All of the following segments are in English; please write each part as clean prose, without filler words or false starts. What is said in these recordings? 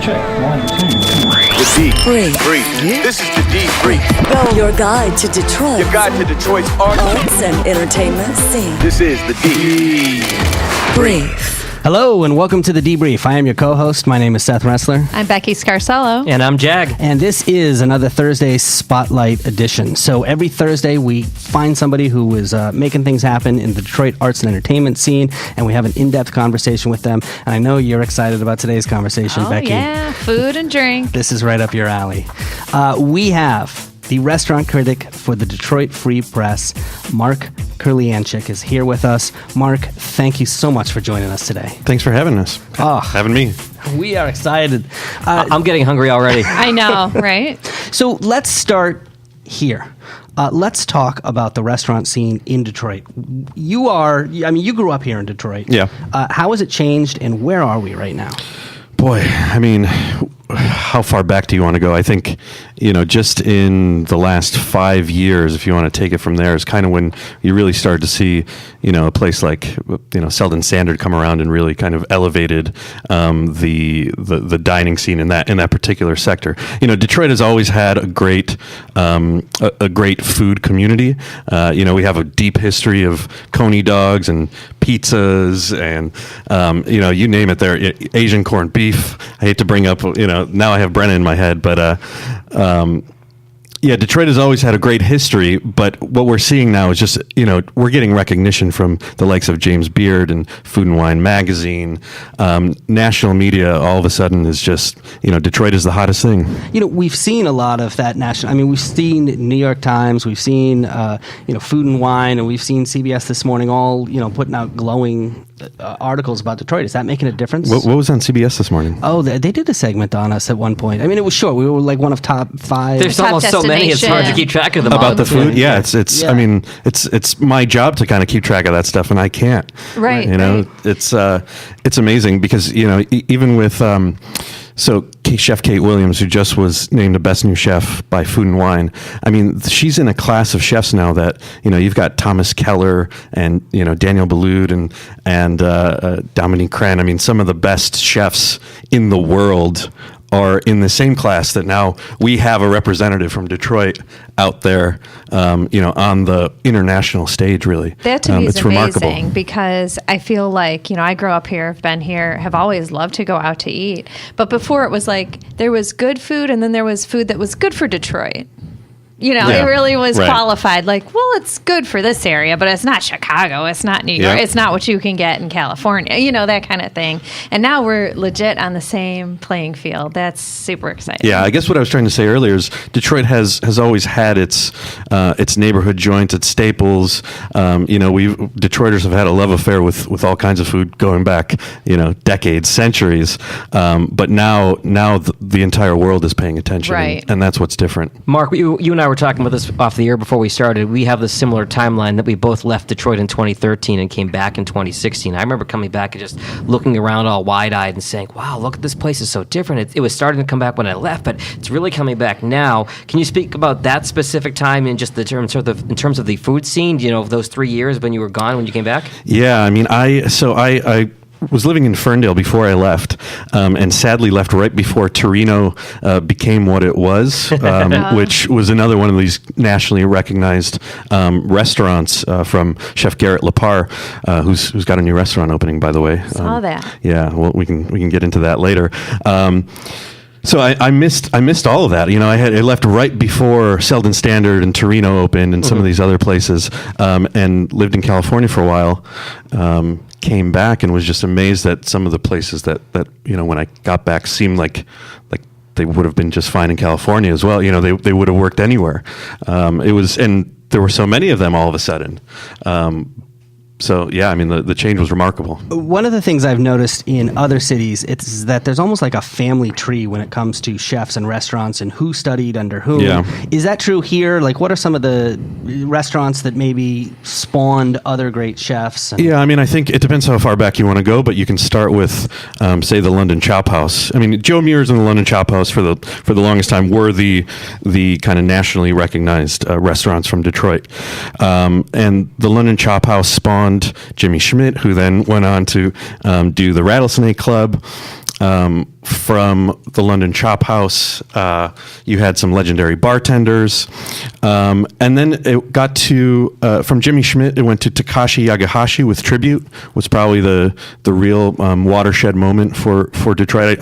Check. 1, 2, 3. The D. Freep. This is the D. Freep. Your guide to Detroit. Your guide to Detroit's arts and entertainment scene. This is the D. Brief. Hello and welcome to the Debrief. I am your co-host. My name is Seth Ressler. I'm Becky Scarcello. And I'm Jag. And this is another Thursday Spotlight edition. So every Thursday we find somebody who is making things happen in the Detroit arts and entertainment scene, and we have an in-depth conversation with them. And I know you're excited about today's conversation, Becky. Yeah, food and drink. This is right up your alley. We have the restaurant critic for the Detroit Free Press, Mark Kurlyandchik, is here with us. Mark, thank you so much for joining us today. Thanks for having us. Having me. We are excited. I'm getting hungry already. I know, right? So let's start here. Let's talk about the restaurant scene in Detroit. You grew up here in Detroit. Yeah. How has it changed, and where are we right now? Boy, how far back do you want to go? I think, just in the last 5 years, if you want to take it from there, is kind of when you really started to see, a place like, Selden Standard come around and really kind of elevated the dining scene in that particular sector. Detroit has always had a great food community. We have a deep history of coney dogs and pizzas and you name it there. Asian corned beef. I hate to bring up, now I have Brenna in my head, but Detroit has always had a great history, but what we're seeing now is just, we're getting recognition from the likes of James Beard and Food and Wine magazine. National media all of a sudden is just, Detroit is the hottest thing. We've seen a lot of that national. We've seen New York Times, we've seen, Food and Wine, and we've seen CBS This Morning all, putting out glowing articles about Detroit. Is that making a difference? What was on CBS this morning? Oh, they did a segment on us at one point. It was short. We were like one of top 5. There's almost so many, it's hard to keep track of them about all. The food. Yeah, it's my job to kind of keep track of that stuff, and I can't. Right. It's amazing because even with Chef Kate Williams, who just was named the best new chef by Food and Wine. She's in a class of chefs now that you've got Thomas Keller and Daniel Boulud and Dominique Crenn. Some of the best chefs in the world are in the same class that now we have a representative from Detroit out there, on the international stage, really. That to me is it's amazing remarkable. Because I feel like, I grew up here, I've been here, have always loved to go out to eat. But before it was like there was good food and then there was food that was good for Detroit. It really was qualified. Like, well, it's good for this area, but it's not Chicago. It's not New York. Yeah. It's not what you can get in California, that kind of thing. And now we're legit on the same playing field. That's super exciting. Yeah, I guess what I was trying to say earlier is Detroit has always had its neighborhood joints, its staples. Detroiters have had a love affair with all kinds of food going back, decades, centuries. But now the entire world is paying attention, right? And that's what's different. Mark, you and I were talking about this off the air before we started. We have this similar timeline that we both left Detroit in 2013 and came back in 2016. I remember coming back and just looking around all wide-eyed and saying, wow, look, this place is so different. It was starting to come back when I left, but it's really coming back now. Can you speak about that specific time in just in terms of the food scene, those 3 years when you were gone, when you came back? Yeah, I was living in Ferndale before I left, and sadly left right before Torino became what it was, which was another one of these nationally recognized restaurants from Chef Garrett Lepar, who's got a new restaurant opening, by the way. Saw that. Yeah, well, we can get into that later. So I missed all of that. I left right before Selden Standard and Torino opened and some of these other places, and lived in California for a while. Came back and was just amazed at some of the places that when I got back seemed like they would have been just fine in California as well. They would have worked anywhere. And there were so many of them all of a sudden. So, yeah, the change was remarkable. One of the things I've noticed in other cities is that there's almost like a family tree when it comes to chefs and restaurants and who studied under whom. Yeah. Is that true here? Like, what are some of the restaurants that maybe spawned other great chefs? Yeah, I think it depends how far back you want to go, but you can start with, say, the London Chop House. Joe Muir's and the London Chop House for the longest time were the kind of nationally recognized restaurants from Detroit. And the London Chop House spawned Jimmy Schmidt, who then went on to do the Rattlesnake Club. from the London Chop House. You had some legendary bartenders. And then it got to, from Jimmy Schmidt, it went to Takashi Yagahashi with Tribute, was probably the real watershed moment for Detroit.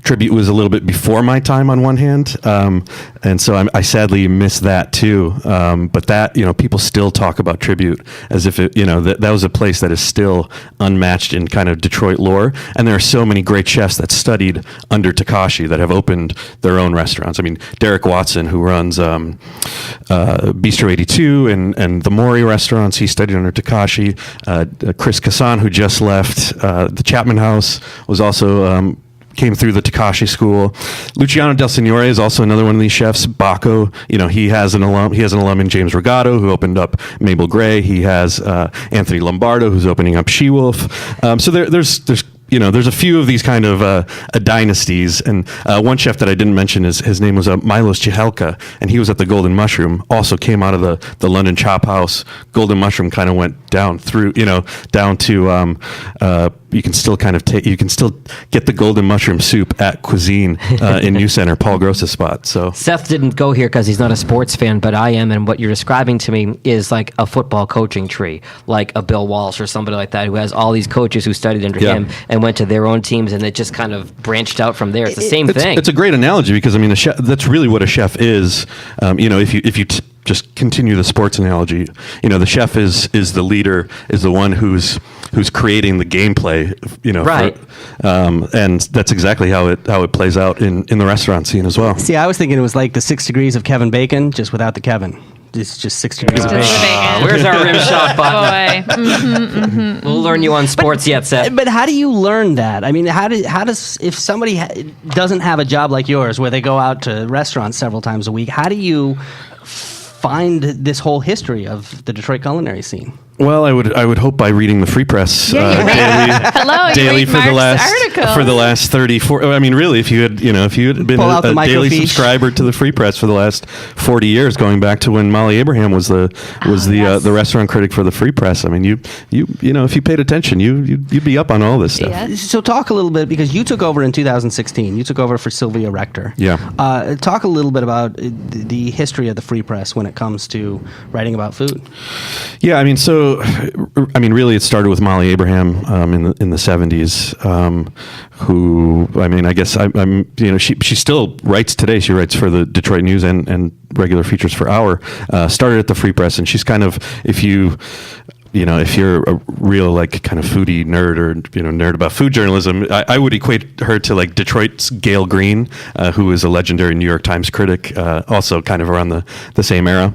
Tribute was a little bit before my time on one hand, and so I sadly missed that too. But that, people still talk about Tribute as if it, that was a place that is still unmatched in kind of Detroit lore. And there are so many great chefs that studied under Takashi that have opened their own restaurants. I mean, Derek Watson, who runs Bistro 82 and the Mori restaurants, he studied under Takashi. Chris Kassan, who just left the Chapman House, was also came through the Takashi school. Luciano Del Signore is also another one of these chefs. Bacco, he has an alum. He has an alum in James Regato, who opened up Mabel Gray. He has Anthony Lombardo, who's opening up She-Wolf. So there's a few of these kind of dynasties, and one chef that I didn't mention his name was Milos Chihelka, and he was at the Golden Mushroom. Also came out of the London Chop House. Golden Mushroom kind of went down through, down to you can still get the Golden Mushroom soup at Cuisine in New Center, Paul Gross's spot. So Seth didn't go here because he's not a sports fan, but I am, and what you're describing to me is like a football coaching tree, like a Bill Walsh or somebody like that, who has all these coaches who studied under him and went to their own teams, and it just kind of branched out from there. It's the same thing. It's a great analogy because, I mean, that's really what a chef is. If you just continue the sports analogy, the chef is the leader, is the one who's creating the gameplay, right. And that's exactly how it plays out in the restaurant scene as well. See, I was thinking it was like the 6 degrees of Kevin Bacon, just without the Kevin. It's just 6 degrees of bacon. Where's our rim shot button? Boy. Mm-hmm. We'll learn you on sports yet, Seth. But how do you learn that? I mean, how does if somebody doesn't have a job like yours, where they go out to restaurants several times a week, how do you find this whole history of the Detroit culinary scene? Well, I would hope by reading the Free Press daily for the last 34. I mean, really, if you had been a daily subscriber to the Free Press for the last 40 years, going back to when Molly Abraham was the restaurant critic for the Free Press. I mean, you if you paid attention, you'd be up on all this stuff. Yeah. So talk a little bit, because you took over in 2016. You took over for Sylvia Rector. Yeah. Talk a little bit about the history of the Free Press when it comes to writing about food. Yeah, I mean, really, it started with Molly Abraham in the 70s, who, I mean, I guess she still writes today. She writes for the Detroit News and regular features for Hour. Started at the Free Press, and she's kind of, if you're a real kind of foodie nerd or nerd about food journalism, I would equate her to like Detroit's Gail Green, who is a legendary New York Times critic, also kind of around the same era.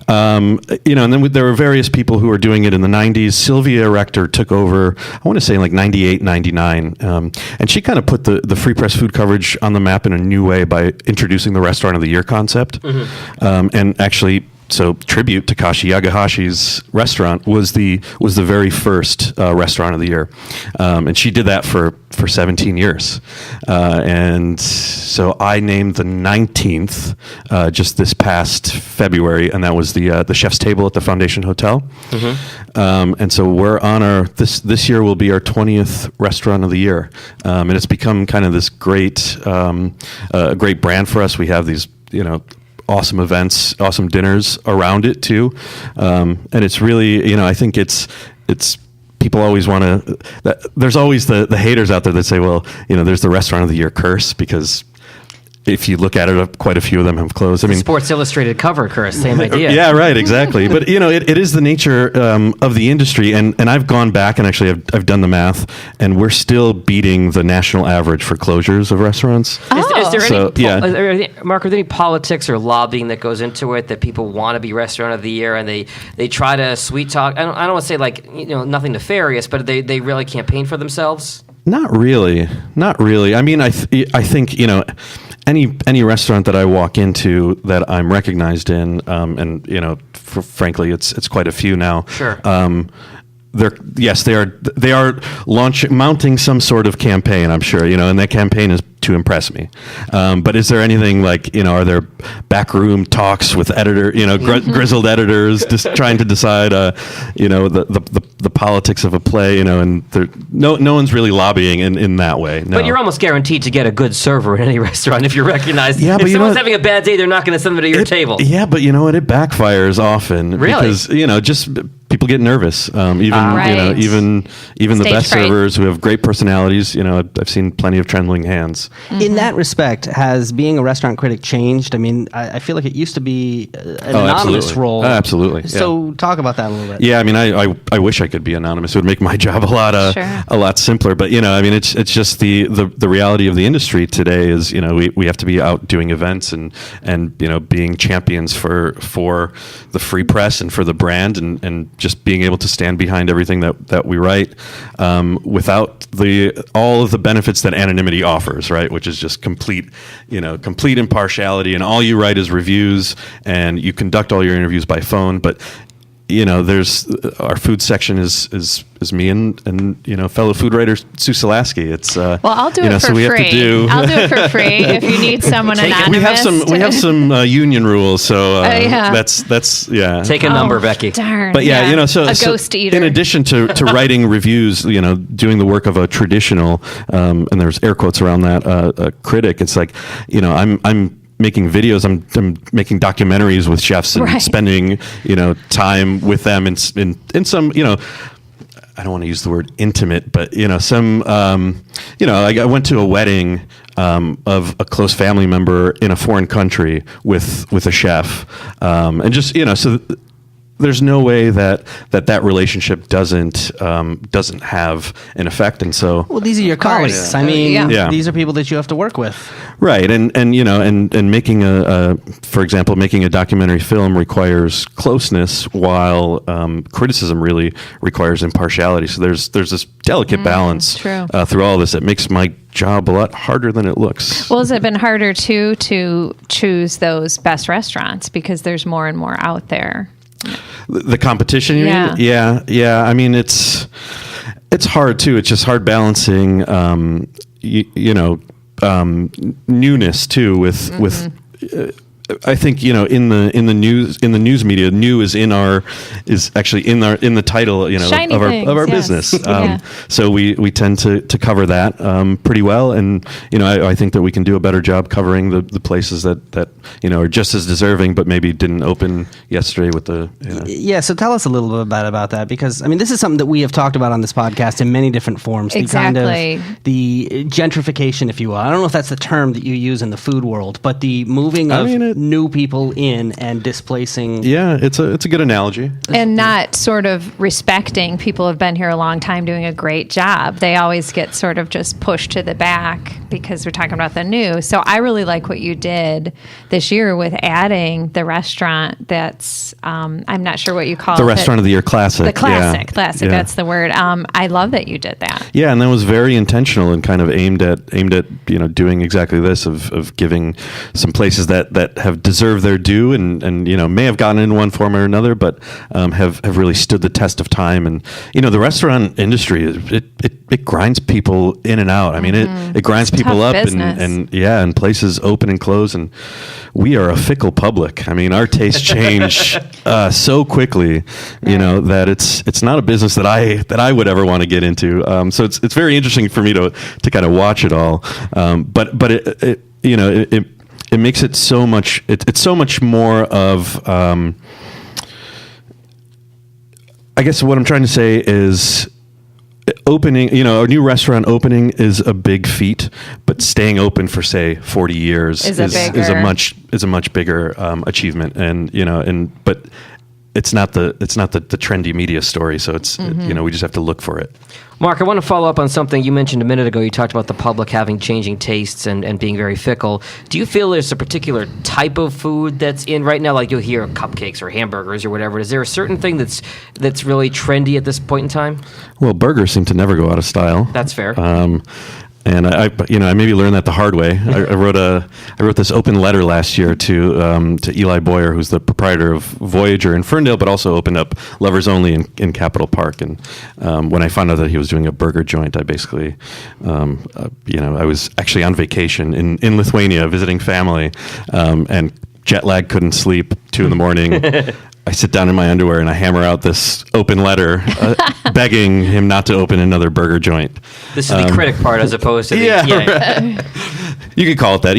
And then there were various people who were doing it in the 90s. Sylvia Rector took over, I want to say in like 98, 99, and she kind of put the Free Press food coverage on the map in a new way by introducing the Restaurant of the Year concept, and actually. So Tribute, Takashi Yagahashi's restaurant, was the very first restaurant of the year, and she did that for 17 years, and so I named the 19th just this past February, and that was the chef's table at the Foundation Hotel, and so we're on this year will be our 20th restaurant of the year, and it's become kind of this great brand for us. We have these awesome events, awesome dinners around it too, and it's really, I think it's people always want to. There's always the haters out there that say, well, there's the Restaurant of the Year curse, because if you look at it, quite a few of them have closed. I mean, Sports Illustrated cover curse, same idea. Yeah, right, exactly. But it is the nature of the industry, and I've gone back and actually I've done the math, and we're still beating the national average for closures of restaurants. Is there any Mark? Are there any politics or lobbying that goes into it, that people want to be Restaurant of the Year and they try to sweet talk? I don't want to say nothing nefarious, but they really campaign for themselves. Not really. I mean, I think any restaurant that I walk into that I'm recognized in, and frankly, it's quite a few now. Sure. they are mounting some sort of campaign, I'm sure, and that campaign is to impress me. But is there anything like, are there backroom talks with grizzled editors just trying to decide, the politics of a play, and no one's really lobbying in that way. No. But you're almost guaranteed to get a good server in any restaurant if you're recognized. Yeah, but if someone's having a bad day, they're not going to send them to your table. Yeah, but you know what? It backfires often. Really? Because, just people get nervous. Even Right. even the Stage best fright. servers who have great personalities. I've seen plenty of trembling hands. In that respect, has being a restaurant critic changed? I mean, I feel like it used to be an anonymous absolutely. role. Absolutely. Yeah. So talk about that a little bit. Yeah, I mean, I wish I could be anonymous. It would make my job a lot simpler. But it's just the reality of the industry today is we have to be out doing events and being champions for the free press and for the brand and just being able to stand behind everything that we write without all of the benefits that anonymity offers, right? Which is just complete impartiality, and all you write is reviews, and you conduct all your interviews by phone, but there's our food section is me and fellow food writer Sue Salaski. It's Well, I'll do it for so we free. have to do. I'll do it for free if you need someone anonymous. We have some union rules, so yeah. that's yeah. Take a number, Becky. Darn. But yeah, so a ghost eater. in addition to writing reviews, doing the work of a traditional, and there's air quotes around that, a critic. It's like, I'm making videos. I'm making documentaries with chefs and Right. spending time with them in some I don't want to use the word intimate, but some I went to a wedding of a close family member in a foreign country with a chef, and just so. There's no way that relationship doesn't have an effect, and so Well, these are your colleagues. I mean, Yeah. these are people that you have to work with. right, and making for example, making a documentary film requires closeness, while criticism really requires impartiality. So there's this delicate balance true. Through all this that makes my job a lot harder than it looks. Well, has it been harder too to choose those best restaurants because there's more and more out there? The competition, you Yeah. mean? Yeah. I mean, it's hard too. It's just hard balancing, newness too with. I think in the news media, new is actually in the title Shiny of things, our yes. business. Yeah. So we tend to cover that pretty well, and I think that we can do a better job covering the places that are just as deserving, but maybe didn't open yesterday with the. Yeah, so tell us a little bit about that, because I mean, this is something that we have talked about on this podcast in many different forms. Exactly. The gentrification, if you will. I don't know if that's the term that you use in the food world, but the moving of new people in and displacing. Yeah, it's a good analogy. And not sort of respecting people who've been here a long time doing a great job. They always get sort of just pushed to the back because we're talking about the new. So I really like what you did this year with adding the restaurant that's, I'm not sure what you call it. The Restaurant of the Year Classic. The classic, Yeah. that's the word. I love that you did that. Yeah, and that was very intentional and kind of aimed at doing exactly this of giving some places that have deserved their due and may have gotten in one form or another, but have really stood the test of time. And the restaurant industry it grinds people in and out. I mean it grinds people up business. and places open and close, and we are a fickle public. I mean our tastes change so quickly, that it's not a business that I would ever want to get into. So it's very interesting for me to kind of watch it all. But it makes it so much. It's so much more of. I guess what I'm trying to say is, opening. A new restaurant opening is a big feat, but staying open for say 40 years is a much bigger achievement. But it's not the trendy media story. So it's we just have to look for it. Mark, I want to follow up on something you mentioned a minute ago. You talked about the public having changing tastes and being very fickle. Do you feel there's a particular type of food that's in right now? Like you'll hear cupcakes or hamburgers or whatever. Is there a certain thing that's really trendy at this point in time? Well, burgers seem to never go out of style. That's fair. And I maybe learned that the hard way. I wrote this open letter last year to Eli Boyer, who's the proprietor of Voyager in Ferndale, but also opened up Lovers Only in Capitol Park. And when I found out that he was doing a burger joint, I basically, I was actually on vacation in Lithuania visiting family, and jet lag, couldn't sleep, 2 in the morning. I sit down in my underwear and I hammer out this open letter begging him not to open another burger joint. This is the critic part as opposed to the... Right. You could call it that.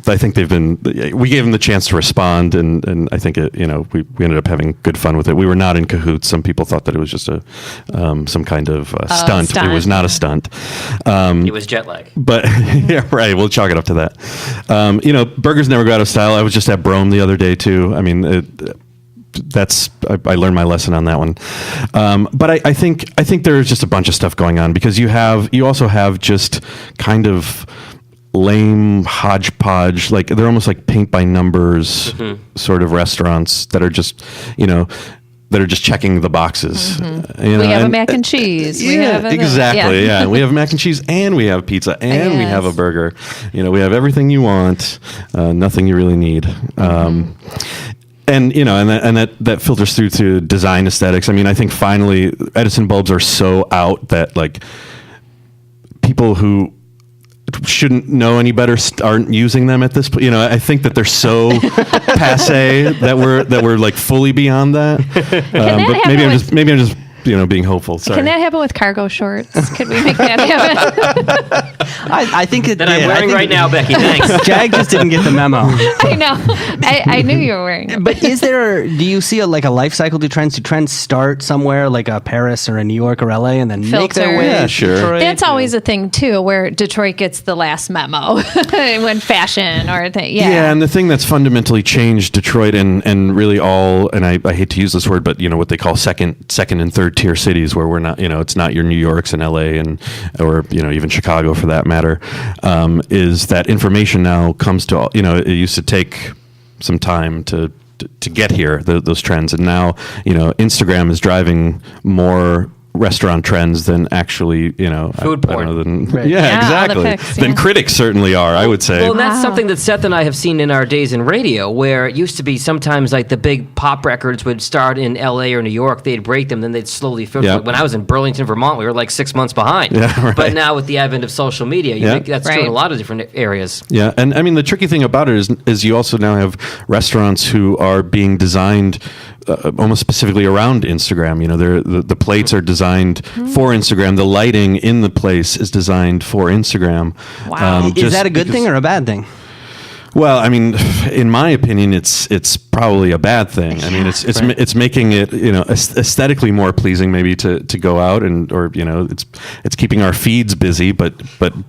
I think we gave him the chance to respond, and I think we ended up having good fun with it. We were not in cahoots. Some people thought that it was just some kind of stunt. It was not a stunt. It was jet lag. But, yeah, right. We'll chalk it up to that. Burgers never go out of style. I was just at Brome the other day, too. I mean, I learned my lesson on that one. But I think there's just a bunch of stuff going on, because you also have just kind of lame hodgepodge, like they're almost like paint by numbers sort of restaurants that are just checking the boxes. We have a mac and cheese. Exactly. Yeah, we have mac and cheese, and we have pizza, and we have a burger. We have everything you want, nothing you really need. And that filters through to design aesthetics. I mean, I think finally Edison bulbs are so out that like people who shouldn't know any better aren't using them at this point. I think that they're so passe that we're like fully beyond that. But maybe I'm just being hopeful. Sorry. Can that happen with cargo shorts? Could we make that happen? I think it that I'm wearing right now, Becky. Thanks. Jag just didn't get the memo. I know. I knew you were wearing it. But do you see a life cycle to trends? Do trends start somewhere like a Paris or a New York or LA and then make their way? Yeah, sure. Detroit? That's always a thing too, where Detroit gets the last memo when fashion or thing. Yeah, and the thing that's fundamentally changed Detroit and really all, and I hate to use this word, but what they call second and third tier cities, where we're not, it's not your New Yorks and LA or even Chicago for that matter, is that information now comes to, it used to take some time to get here, those trends, and now Instagram is driving more restaurant trends than actually, food porn. Yeah, exactly. Pics, Than critics certainly are, I would say. Well, that's something that Seth and I have seen in our days in radio, where it used to be sometimes like the big pop records would start in LA or New York, they'd break them, then they'd slowly filter. Yeah. When I was in Burlington, Vermont, we were like 6 months behind. Yeah, right. But now with the advent of social media, you think that's true in a lot of different areas. Yeah, and I mean the tricky thing about it is you also now have restaurants who are being designed almost specifically around Instagram. The plates are designed for Instagram. The lighting in the place is designed for Instagram. Wow. Is that a good thing or a bad thing? Well, I mean, in my opinion, it's probably a bad thing. I mean, it's making it aesthetically more pleasing maybe to go out or it's keeping our feeds busy. But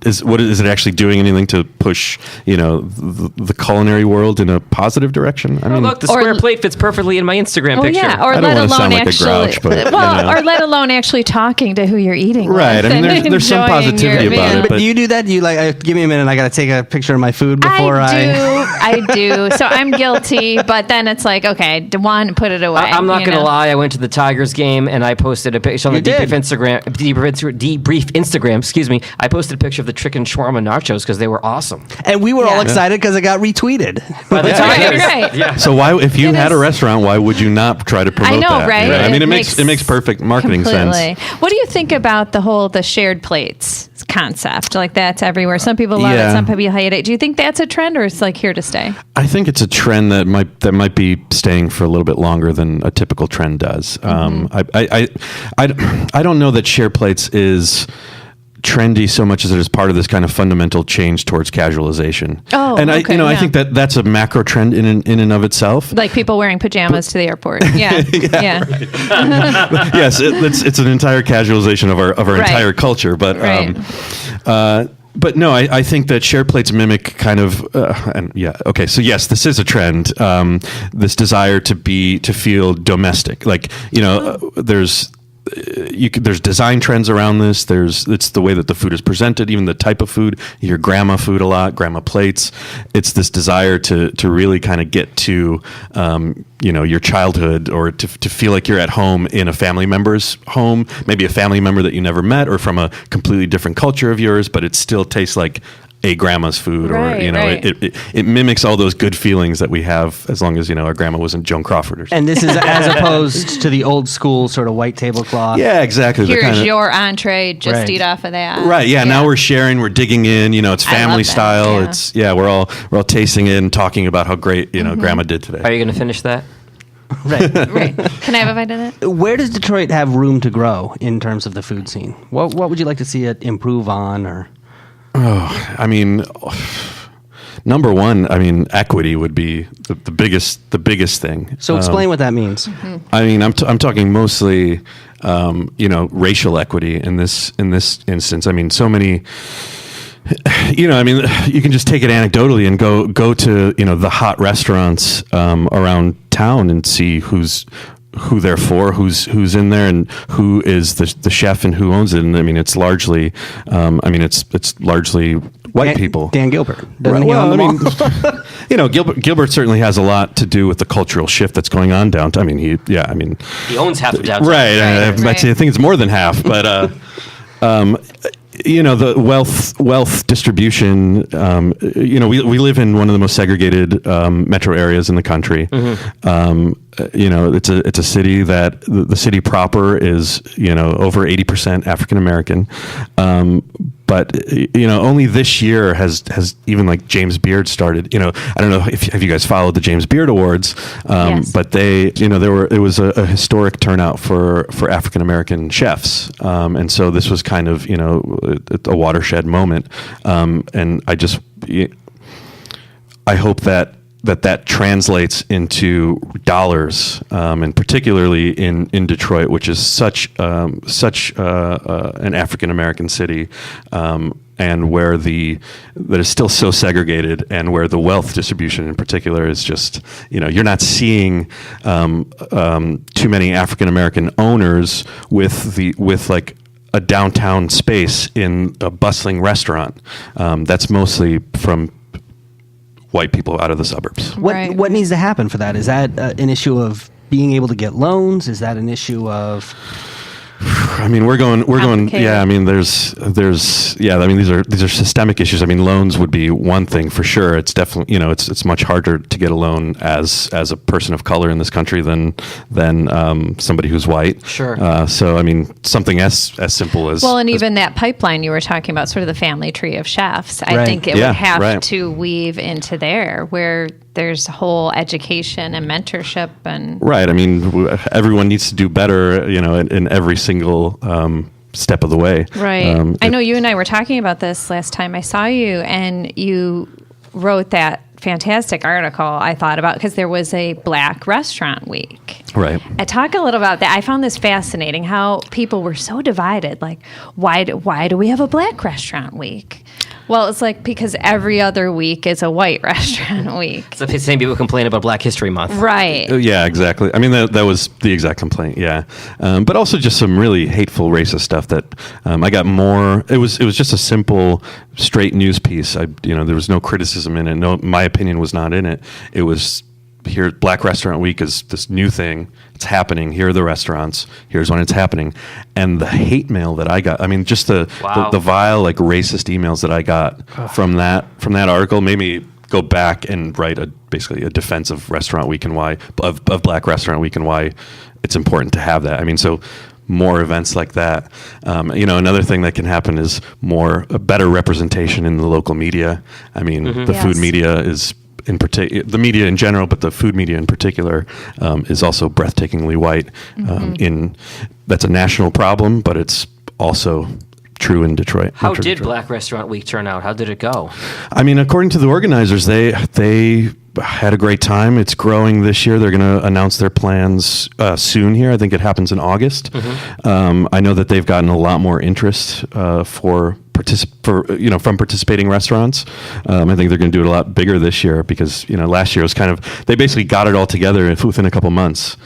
is it actually doing anything to push the culinary world in a positive direction? I mean, look, the square plate fits perfectly in my Instagram picture. Yeah, or I don't let want to alone sound like actually, a grouch, but or let alone actually talking to who you're eating right. with. I mean, there's some enjoying positivity your about meal. it. But do you do that? Do you give me a minute, I got to take a picture of my food before I do. So I'm guilty, but then it's like, okay, Dewan, put it away. I'm not going to lie. I went to the Tigers game and I posted a picture on the debrief Instagram. Excuse me. I posted a picture of the chicken shawarma nachos because they were awesome. And we were all excited because it got retweeted. By the Tigers. Right. Yeah. So if you had a restaurant, why would you not try to promote that? I know, right? I mean, it makes perfect marketing sense. What do you think about the shared plates concept? Like that's everywhere. Some people love it, some people hate it. Do you think that's a trend or it's like here to stay? I think it's a trend that might be staying for a little bit longer than a typical trend does. I don't know that share plates is trendy so much as it is part of this kind of fundamental change towards casualization. Oh, and okay, I think that's a macro trend in and of itself. Like people wearing pajamas to the airport. Yeah, yeah. Right. Yes, it's an entire casualization of our entire culture. But but no, I think that share plates mimic kind of so yes, this is a trend. This desire to feel domestic, like there's there's design trends around this. It's the way that the food is presented, even the type of food. You hear grandma food a lot, grandma plates. It's this desire to really kind of get to your childhood, or to feel like you're at home in a family member's home, maybe a family member that you never met, or from a completely different culture of yours, but it still tastes like a grandma's food, right, or right. it mimics all those good feelings that we have, as long as our grandma wasn't Joan Crawford or something. And this is as opposed to the old school sort of white tablecloth. Yeah, exactly. Here's your entree. Just Right. eat off of that. Right. Yeah. Now we're sharing. We're digging in. It's I love family that, style. yeah. It's We're all tasting it and talking about how great grandma did today. Are you going to finish that? Right. Right. Can I have a bite of it? Where does Detroit have room to grow in terms of the food scene? What would you like to see it improve on, or? I mean, number one, equity would be the biggest thing. So explain what that means. I mean, I'm talking mostly, racial equity in this instance. I mean, so many. You can just take it anecdotally and go to the hot restaurants around town and see who they're for, who's in there, and who is the chef and who owns it. And I mean, it's largely, it's largely white people. Dan Gilbert, doesn't Right, he own well, them all? Gilbert certainly has a lot to do with the cultural shift that's going on downtown. He owns half of downtown. Right. I think it's more than half, but the wealth distribution. We live in one of the most segregated metro areas in the country. It's a city that the city proper is over 80% African American. But only this year has even like James Beard started. I don't know if you guys followed the James Beard Awards, Yes. but it was a historic turnout for African American chefs, and so this was kind of a watershed moment, and I hope that translates into dollars, and particularly in Detroit, which is such an African American city, and where that is still so segregated, and where the wealth distribution in particular is just you're not seeing too many African American owners with like a downtown space in a bustling restaurant. That's mostly from white people out of the suburbs. What needs to happen for that? Is that an issue of being able to get loans? Is that an issue of? I mean, we're going. Yeah, I mean, these are systemic issues. I mean, loans would be one thing for sure. It's definitely, it's much harder to get a loan as a person of color in this country than somebody who's white. Sure. So I mean, something as simple as even that pipeline you were talking about, sort of the family tree of chefs. I Right. think it Yeah, would have right. to weave into there, where there's whole education and mentorship and. right. I mean, everyone needs to do better. In every single step of the way. Right. I know you and I were talking about this last time I saw you, and you wrote that fantastic article I thought about, because there was a Black Restaurant Week. Right. I talk a little about that. I found this fascinating, how people were so divided. Like, why do we have a Black Restaurant Week? Well, it's like because every other week is a white restaurant week. It's the same people complain about Black History Month. Right. Yeah, exactly. I mean, that was the exact complaint. Yeah, but also just some really hateful, racist stuff that I got more. It was just a simple, straight news piece. There was no criticism in it. No, my opinion was not in it. It was, here, Black Restaurant Week is this new thing. It's happening. Here are the restaurants. Here's when it's happening. And the hate mail that I got, I mean, just the vile, like, racist emails that I got from that article made me go back and write basically a defense of Restaurant Week and why, of Black Restaurant Week, and why it's important to have that. I mean, so more events like that. Another thing that can happen is a better representation in the local media. I mean, the food media is, in particular, the media in general, but the food media in particular, is also breathtakingly white. That's a national problem, but it's also true in Detroit. How did Black Restaurant Week turn out? How did it go? I mean, according to the organizers, they had a great time. It's growing this year. They're going to announce their plans soon here. I think it happens in August. I know that they've gotten a lot more interest from participating restaurants. I think they're going to do it a lot bigger this year, because last year was kind of, they basically got it all together within a couple months.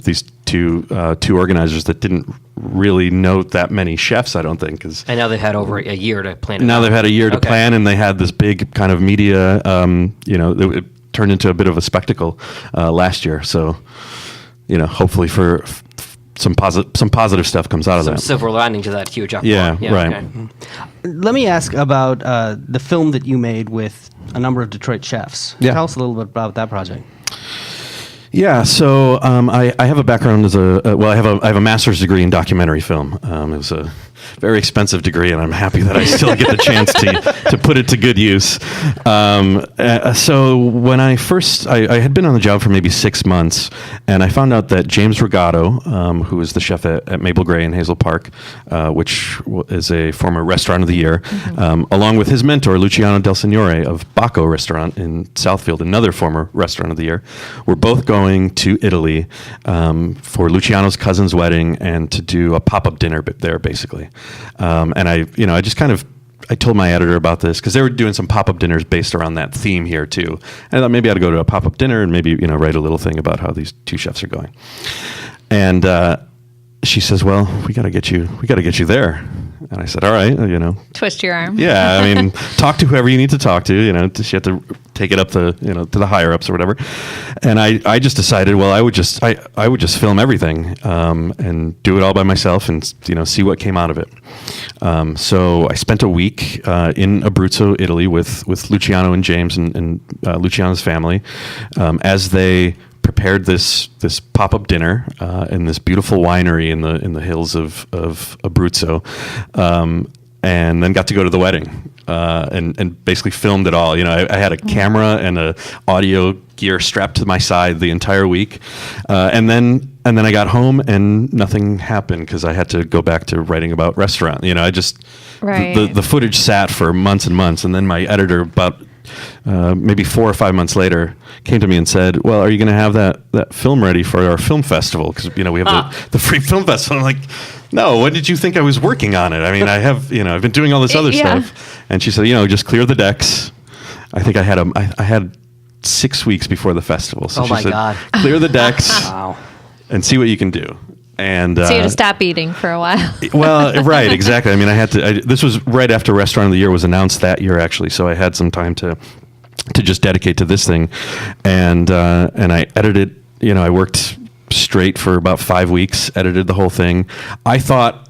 These to two organizers that didn't really know that many chefs, I don't think. And now they've had over a year to plan it Now out. they've had a year to Okay. plan, and they had this big kind of media, it turned into a bit of a spectacle last year. So, hopefully for some positive stuff comes out of Some that. silver lining to that huge uproar. Yeah, right. okay. Let me ask about the film that you made with a number of Detroit chefs. Yeah. Tell us a little bit about that project. Yeah, so I have a background as I have a master's degree in documentary film. It was a very expensive degree, and I'm happy that I still get the chance to put it to good use. So when I had been on the job for maybe 6 months, and I found out that James Regato, who is the chef at Maple Gray in Hazel Park, which is a former Restaurant of the Year, along with his mentor, Luciano Del Signore of Bacco Restaurant in Southfield, another former Restaurant of the Year, were both going to Italy for Luciano's cousin's wedding and to do a pop-up dinner there, basically. And I told my editor about this because they were doing some pop-up dinners based around that theme here too. And I thought maybe I'd go to a pop-up dinner and maybe write a little thing about how these two chefs are going. And she says, "Well, we got to get you there." And I said, "All right, Twist your arm. yeah, I mean, talk to whoever you need to talk to. She had to take it up to the higher ups or whatever." And I just decided, well, I would just film everything and do it all by myself and see what came out of it. So I spent a week in Abruzzo, Italy, with Luciano and James and Luciano's family as they prepared this pop-up dinner in this beautiful winery in the hills of Abruzzo, and then got to go to the wedding and basically filmed it all. I had a camera and a audio gear strapped to my side the entire week, and then I got home and nothing happened because I had to go back to writing about restaurant. Right. The footage sat for months and months, and then my editor about maybe 4 or 5 months later came to me and said, "Well, are you going to have that film ready for our film festival? Because we have the Freep Film Festival." I'm like, "No, when did you think I was working on it? I mean, I have I've been doing all this other Yeah. stuff." And she said, "Just clear the decks." I think I had 6 weeks before the festival. So Oh she my said, God. "Clear the decks Wow. and see what you can do." And So you had to stop eating for a while. well, right, exactly. I mean, this was right after Restaurant of the Year was announced that year, actually. So I had some time to just dedicate to this thing, and I edited. I worked straight for about 5 weeks, edited the whole thing. I thought,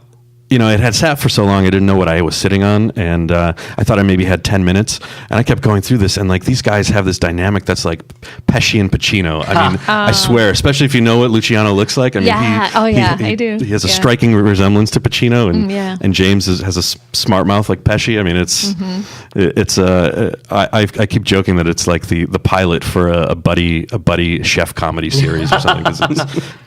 it had sat for so long, I didn't know what I was sitting on, and I thought I maybe had 10 minutes, and I kept going through this, and these guys have this dynamic that's like Pesci and Pacino. I mean, I swear, especially if you know what Luciano looks like. I mean, Yeah. I do. He has a Yeah. striking resemblance to Pacino, and Yeah. and James has a smart mouth like Pesci. I mean, it's I keep joking that it's like the pilot for a buddy chef comedy series or something. 'Cause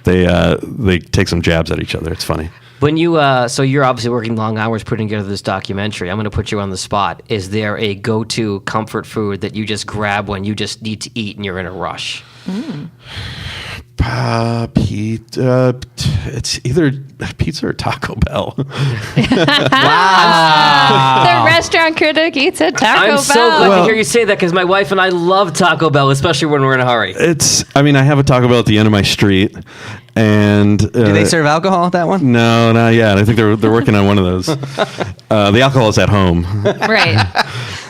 they take some jabs at each other. It's funny. When you, so you're obviously working long hours putting together this documentary. I'm going to put you on the spot. Is there a go-to comfort food that you just grab when you just need to eat and you're in a rush? It's either pizza or Taco Bell. The restaurant critic eats at Taco Bell. I'm so glad to hear you say that because my wife and I love Taco Bell, especially when we're in a hurry. I have a Taco Bell at the end of my street, and Do they serve alcohol at that one? No, not yet. I think they're working on one of those. The alcohol is at home. Right.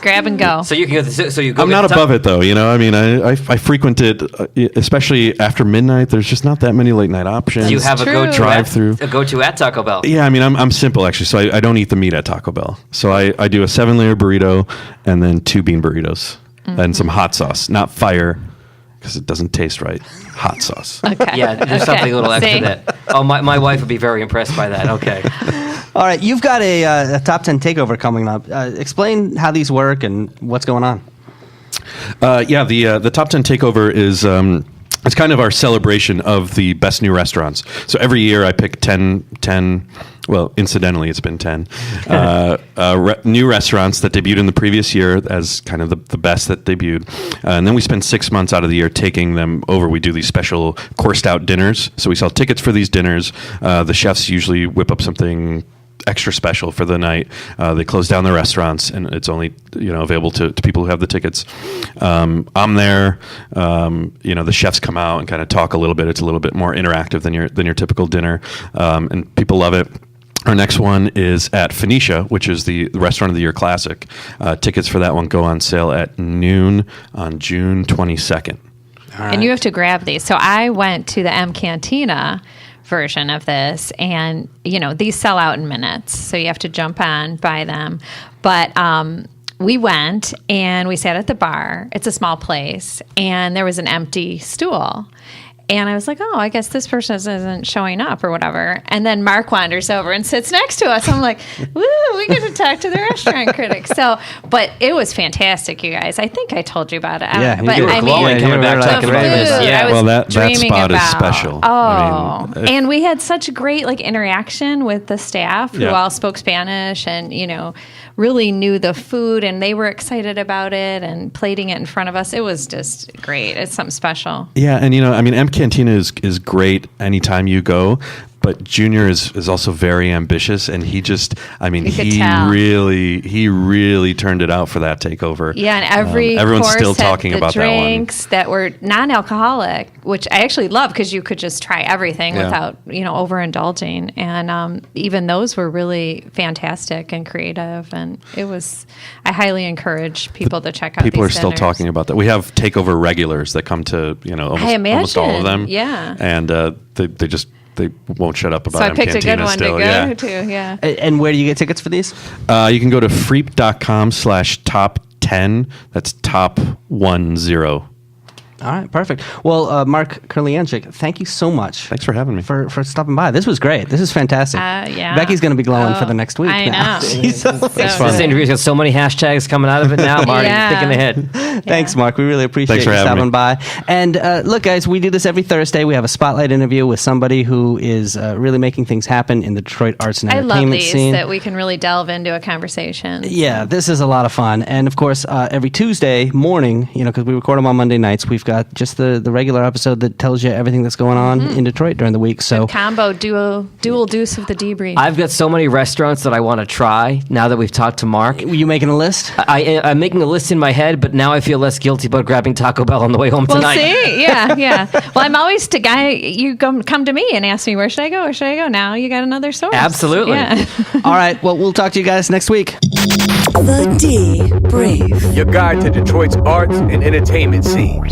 Grab and go. So you can go. So you go. I'm get not the above it though. I frequent it, especially after midnight. There's just not that many late night options. Do you have a True. go-to Drive-through. A go-to at Taco Bell. Yeah, I'm simple actually. So I don't eat the meat at Taco Bell. So I do a 7-layer burrito and then 2 bean burritos and some hot sauce, not fire, because it doesn't taste right. Hot sauce. Okay. Yeah, there's something a little extra See? that. Oh, my wife would be very impressed by that. Okay. All right, you've got a top 10 takeover coming up. Explain how these work and what's going on. The top 10 takeover is it's kind of our celebration of the best new restaurants. So every year I pick 10 well, incidentally, it's been 10 new restaurants that debuted in the previous year as kind of the best that debuted. And then we spend 6 months out of the year taking them over. We do these special coursed out dinners. So we sell tickets for these dinners. The chefs usually whip up something extra special for the night. They close down the restaurants, and it's only available to people who have the tickets. I'm there. The chefs come out and kind of talk a little bit. It's a little bit more interactive than your typical dinner, and people love it. Our next one is at Phoenicia, which is the Restaurant of the Year Classic. Tickets for that one go on sale at noon on June 22nd. And you have to grab these. So I went to the M Cantina version of this, and these sell out in minutes, so you have to jump on, buy them. But we went and we sat at the bar. It's a small place, and there was an empty stool. And I was like, oh, I guess this person isn't showing up or whatever. And then Mark wanders over and sits next to us. I'm like, woo, we get to talk to the restaurant critic. So, but it was fantastic, you guys. I think I told you about it. Yeah, but you were glowing coming back talking about this. Yeah, well, that spot is special. Oh, and we had such great interaction with the staff who all spoke Spanish and really knew the food, and they were excited about it and plating it in front of us. It was just great. It's something special. Yeah, and M Cantina is great anytime you go, but Junior is also very ambitious, and he really turned it out for that takeover. Yeah, and everyone's course still had talking the about drinks that were non-alcoholic, which I actually love because you could just try everything without overindulging, and even those were really fantastic and creative, and I highly encourge people to check out. People these are still dinners. talking about that. We have takeover regulars that come to almost all of them. Yeah, and they won't shut up about so I M picked Cantina a good one still. to go to. Yeah. And where do you get tickets for these? You can go to freep.com/top10. That's top 10. All right, perfect. Well, Mark Kurlyandchik, thank you so much. Thanks for having me. For stopping by. This was great. This is fantastic. Yeah. Becky's going to be glowing for the next week. I now. know. This interview's got so many hashtags coming out of it now. I'm already thinking ahead. Thanks, Mark. We really appreciate Thanks for you having stopping me. by. And look, guys, we do this every Thursday. We have a spotlight interview with somebody who is really making things happen in the Detroit arts and I entertainment love these scene. that we can really delve into a conversation. Yeah, this is a lot of fun. And of course, every Tuesday morning, because we record them on Monday nights, we've got just the regular episode that tells you everything that's going on in Detroit during the week. So Combo dual deuce of the debrief. I've got so many restaurants that I want to try now that we've talked to Mark. were you making a list? I'm making a list in my head, but now I feel less guilty about grabbing Taco Bell on the way home Well, tonight. see, yeah. Well, I'm always the guy. You come to me and ask me where should I go? Where should I go? Now you got another source. Absolutely. Yeah. All right. Well, we'll talk to you guys next week. The Debrief. Your guide to Detroit's arts and entertainment scene.